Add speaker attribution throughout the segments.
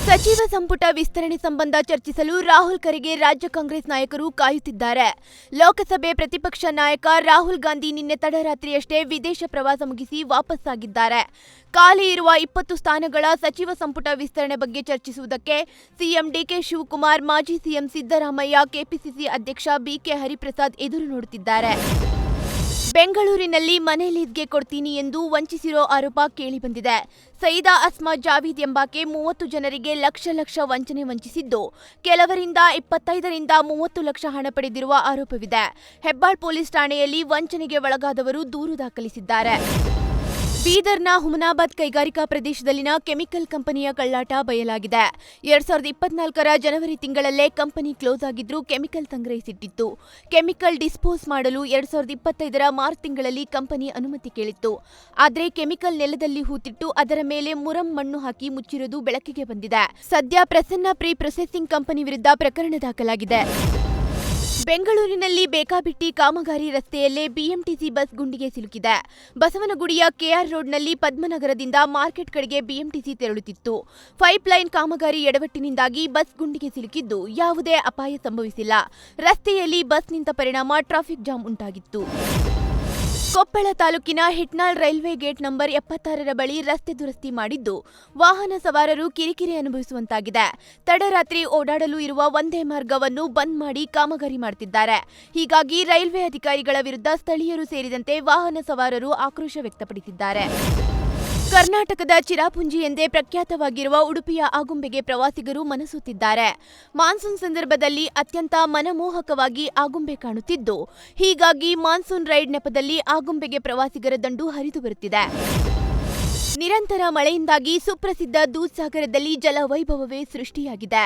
Speaker 1: ಸಚಿವ ಸಂಪುಟ ವಿಸ್ತರಣೆ ಸಂಬಂಧ ಚರ್ಚಿಸಲು ರಾಹುಲ್ ಕರೆಗೆ ರಾಜ್ಯ ಕಾಂಗ್ರೆಸ್ ನಾಯಕರು ಕಾಯುತ್ತಿದ್ದಾರೆ. ಲೋಕಸಭೆ ಪ್ರತಿಪಕ್ಷ ನಾಯಕ ರಾಹುಲ್ ಗಾಂಧಿ ನಿನ್ನೆ ತಡರಾತ್ರಿಯಷ್ಟೇ ವಿದೇಶ ಪ್ರವಾಸ ಮುಗಿಸಿ ವಾಪಸ್ಸಾಗಿದ್ದಾರೆ. ಖಾಲಿ ಇರುವ 20 ಸ್ಥಾನಗಳ ಸಚಿವ ಸಂಪುಟ ವಿಸ್ತರಣೆ ಬಗ್ಗೆ ಚರ್ಚಿಸುವುದಕ್ಕೆ ಸಿಎಂ ಡಿಕೆ ಶಿವಕುಮಾರ್, ಮಾಜಿ ಸಿಎಂ ಸಿದ್ದರಾಮಯ್ಯ, ಕೆಪಿಸಿಸಿ ಅಧ್ಯಕ್ಷ ಬಿಕೆ ಹರಿಪ್ರಸಾದ್ ಎದುರು ನೋಡುತ್ತಿದ್ದಾರೆ. ಬೆಂಗಳೂರಿನಲ್ಲಿ ಮನೆ ಲೀಸ್ಗೆ ಕೊಡ್ತೀನಿ ಎಂದು ವಂಚಿಸಿರೋ ಆರೋಪ ಕೇಳಿಬಂದಿದೆ. ಸೈದಾ ಅಸ್ಮಾ ಜಾವೀದ್ ಎಂಬಾಕೆ 30 ಜನರಿಗೆ ಲಕ್ಷ ವಂಚಿಸಿದ್ದು, ಕೆಲವರಿಂದ 25 ರಿಂದ 30 ಲಕ್ಷ ಹಣ ಪಡೆದಿರುವ ಆರೋಪವಿದೆ. ಹೆಬ್ಬಾಳ್ ಪೊಲೀಸ್ ಠಾಣೆಯಲ್ಲಿ ವಂಚನೆಗೆ ಒಳಗಾದವರು ದೂರು ದಾಖಲಿಸಿದ್ದಾರೆ. ಬೀದರ್ನ ಹುಮನಾಬಾದ್ ಕೈಗಾರಿಕಾ ಪ್ರದೇಶದಲ್ಲಿನ ಕೆಮಿಕಲ್ ಕಂಪನಿಯ ಕಳ್ಳಾಟ ಬಯಲಾಗಿದೆ. 2024ರ ಜನವರಿ ತಿಂಗಳಲ್ಲೇ ಕಂಪನಿ ಕ್ಲೋಸ್ ಆಗಿದ್ರೂ ಕೆಮಿಕಲ್ ಸಂಗ್ರಹಿಸಿಟ್ಟಿತ್ತು. ಕೆಮಿಕಲ್ ಡಿಸ್ಪೋಸ್ ಮಾಡಲು 2025ರ ಮಾರ್ಚ್ ತಿಂಗಳಲ್ಲಿ ಕಂಪನಿ ಅನುಮತಿ ಕೇಳಿತ್ತು. ಆದರೆ ಕೆಮಿಕಲ್ ನೆಲದಲ್ಲಿ ಹೂತಿಟ್ಟು ಅದರ ಮೇಲೆ ಮುರಂ ಮಣ್ಣು ಹಾಕಿ ಮುಚ್ಚಿರುವುದು ಬೆಳಕಿಗೆ ಬಂದಿದೆ. ಸದ್ಯ ಪ್ರಸನ್ನ ಪ್ರೀ ಪ್ರೊಸೆಸಿಂಗ್ ಕಂಪನಿ ವಿರುದ್ಧ ಪ್ರಕರಣ ದಾಖಲಾಗಿದೆ. ಬೆಂಗಳೂರಿನಲ್ಲಿ ಬೇಕಾಬಿಟ್ಟಿ ಕಾಮಗಾರಿ ರಸ್ತೆಯಲ್ಲೇ ಬಿಎಂಟಿಸಿ ಬಸ್ ಗುಂಡಿಗೆ ಸಿಲುಕಿದೆ. ಬಸವನಗುಡಿಯ ಕೆಆರ್ ರೋಡ್ನಲ್ಲಿ ಪದ್ಮನಗರದಿಂದ ಮಾರ್ಕೆಟ್ ಕಡೆಗೆ ಬಿಎಂಟಿಸಿ ತೆರಳುತ್ತಿತ್ತು. ಪೈಪ್ಲೈನ್ ಕಾಮಗಾರಿ ಎಡವಟ್ಟಿನಿಂದಾಗಿ ಬಸ್ ಗುಂಡಿಗೆ ಸಿಲುಕಿದ್ದು, ಯಾವುದೇ ಅಪಾಯ ಸಂಭವಿಸಿಲ್ಲ. ರಸ್ತೆಯಲ್ಲಿ ಬಸ್ ನಿಂತ ಪರಿಣಾಮ ಟ್ರಾಫಿಕ್ ಜಾಮ್ ಉಂಟಾಗಿತ್ತು. ಕೊಪ್ಪಳ ತಾಲೂಕಿನ ಹಿಟ್ನಾಳ್ ರೈಲ್ವೆ ಗೇಟ್ ನಂಬರ್ 76ರ ಬಳಿ ರಸ್ತೆ ದುರಸ್ತಿ ಮಾಡಿದ್ದು, ವಾಹನ ಸವಾರರು ಕಿರಿಕಿರಿ ಅನುಭವಿಸುವಂತಾಗಿದೆ. ತಡರಾತ್ರಿ ಓಡಾಡಲು ಇರುವ ಒಂದೇ ಮಾರ್ಗವನ್ನು ಬಂದ್ ಮಾಡಿ ಕಾಮಗಾರಿ ಮಾಡುತ್ತಿದ್ದಾರೆ. ಹೀಗಾಗಿ ರೈಲ್ವೆ ಅಧಿಕಾರಿಗಳ ವಿರುದ್ಧ ಸ್ಥಳೀಯರು ಸೇರಿದಂತೆ ವಾಹನ ಸವಾರರು ಆಕ್ರೋಶ ವ್ಯಕ್ತಪಡಿಸಿದ್ದಾರೆ. ಕರ್ನಾಟಕದ ಚಿರಾಪುಂಜಿ ಎಂದೇ ಪ್ರಖ್ಯಾತವಾಗಿರುವ ಉಡುಪಿಯ ಆಗುಂಬೆಗೆ ಪ್ರವಾಸಿಗರು ಮನಸೋತಿದ್ದಾರೆ. ಮಾನ್ಸೂನ್ ಸಂದರ್ಭದಲ್ಲಿ ಅತ್ಯಂತ ಮನಮೋಹಕವಾಗಿ ಆಗುಂಬೆ ಕಾಣುತ್ತಿದ್ದು, ಹೀಗಾಗಿ ಮಾನ್ಸೂನ್ ರೈಡ್ ನೆಪದಲ್ಲಿ ಆಗುಂಬೆಗೆ ಪ್ರವಾಸಿಗರ ದಂಡು ಹರಿದು ಬರುತ್ತಿದೆ. ನಿರಂತರ ಮಳೆಯಿಂದಾಗಿ ಸುಪ್ರಸಿದ್ಧ ದೂದ್ಸಾಗರದಲ್ಲಿ ಜಲವೈಭವವೇ ಸೃಷ್ಟಿಯಾಗಿದೆ.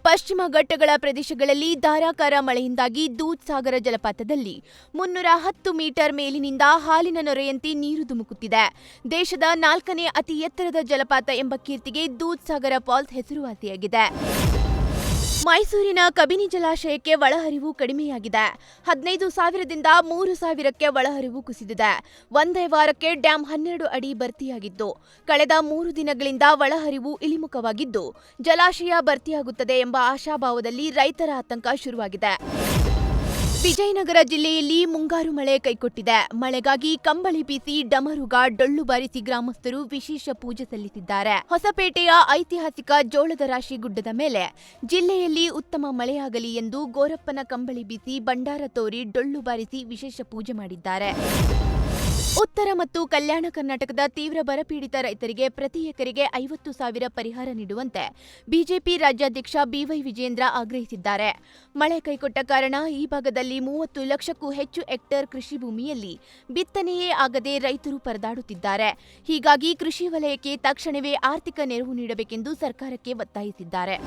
Speaker 1: ಪಶ್ಚಿಮ ಘಟ್ಟಗಳ ಪ್ರದೇಶಗಳಲ್ಲಿ ಧಾರಾಕಾರ ಮಳೆಯಿಂದಾಗಿ ದೂದ್ಸಾಗರ ಜಲಪಾತದಲ್ಲಿ 310 ಮೀಟರ್ ಮೇಲಿನಿಂದ ಹಾಲಿನ ನೊರೆಯಂತೆ ನೀರು ಧುಮುಕುತ್ತಿದೆ. ದೇಶದ 4ನೇ ಅತಿ ಎತ್ತರದ ಜಲಪಾತ ಎಂಬ ಕೀರ್ತಿಗೆ ದೂದ್ಸಾಗರ ಫಾಲ್ಸ್ ಹೆಸರುವಾಸಿಯಾಗಿದೆ. ಮೈಸೂರಿನ ಕಬಿನಿ ಜಲಾಶಯಕ್ಕೆ ಒಳಹರಿವು ಕಡಿಮೆಯಾಗಿದೆ. 15,000ದಿಂದ 3,000ಕ್ಕೆ ಒಳಹರಿವು ಕುಸಿದಿದೆ. ಒಂದೇ ವಾರಕ್ಕೆ ಡ್ಯಾಂ 12 ಅಡಿ ಭರ್ತಿಯಾಗಿದ್ದು, ಕಳೆದ 3 ದಿನಗಳಿಂದ ಒಳಹರಿವು ಇಳಿಮುಖವಾಗಿದ್ದು, ಜಲಾಶಯ ಭರ್ತಿಯಾಗುತ್ತದೆ ಎಂಬ ಆಶಾಭಾವದಲ್ಲಿ ರೈತರ ಆತಂಕ ಶುರುವಾಗಿದೆ. ವಿಜಯನಗರ ಜಿಲ್ಲೆಯಲ್ಲಿ ಮುಂಗಾರು ಮಳೆ ಕೈಕೊಟ್ಟಿದೆ. ಮಳೆಗಾಗಿ ಕಂಬಳಿ ಬೀಸಿ, ಡಮರುಗ, ಡೊಳ್ಳು ಬಾರಿಸಿ ಗ್ರಾಮಸ್ಥರು ವಿಶೇಷ ಪೂಜೆ ಸಲ್ಲಿಸಿದ್ದಾರೆ. ಹೊಸಪೇಟೆಯ ಐತಿಹಾಸಿಕ ಜೋಳದ ರಾಶಿ ಗುಡ್ಡದ ಮೇಲೆ ಜಿಲ್ಲೆಯಲ್ಲಿ ಉತ್ತಮ ಮಳೆಯಾಗಲಿ ಎಂದು ಗೋರಪ್ಪನ ಕಂಬಳಿ ಬೀಸಿ, ಭಂಡಾರ ತೋರಿ, ಡೊಳ್ಳು ಬಾರಿಸಿ ವಿಶೇಷ ಪೂಜೆ ಮಾಡಿದ್ದಾರೆ. ಉತ್ತರ ಮತ್ತು ಕಲ್ಯಾಣ ಕರ್ನಾಟಕದ ತೀವ್ರ ಬರಪೀಡಿತ ರೈತರಿಗೆ ಪ್ರತಿ ಎಕರೆಗೆ 50,000 ಪರಿಹಾರ ನೀಡುವಂತೆ ಬಿಜೆಪಿ ರಾಜ್ಯಾಧ್ಯಕ್ಷ ಬಿವೈ ವಿಜಯೇಂದ್ರ ಆಗ್ರಹಿಸಿದ್ದಾರೆ. ಮಳೆ ಕೈಕೊಟ್ಟ ಕಾರಣ ಈ ಭಾಗದಲ್ಲಿ 30 ಲಕ್ಷಕ್ಕೂ ಹೆಚ್ಚು ಹೆಕ್ಟೇರ್ ಕೃಷಿ ಭೂಮಿಯಲ್ಲಿ ಬಿತ್ತನೆಯೇ ಆಗದೆ ರೈತರು ಪರದಾಡುತ್ತಿದ್ದಾರೆ. ಹೀಗಾಗಿ ಕೃಷಿ ವಲಯಕ್ಕೆ ತಕ್ಷಣವೇ ಆರ್ಥಿಕ ನೆರವು ನೀಡಬೇಕೆಂದು ಸರ್ಕಾರಕ್ಕೆ ಒತ್ತಾಯಿಸಿದ್ದಾರೆ.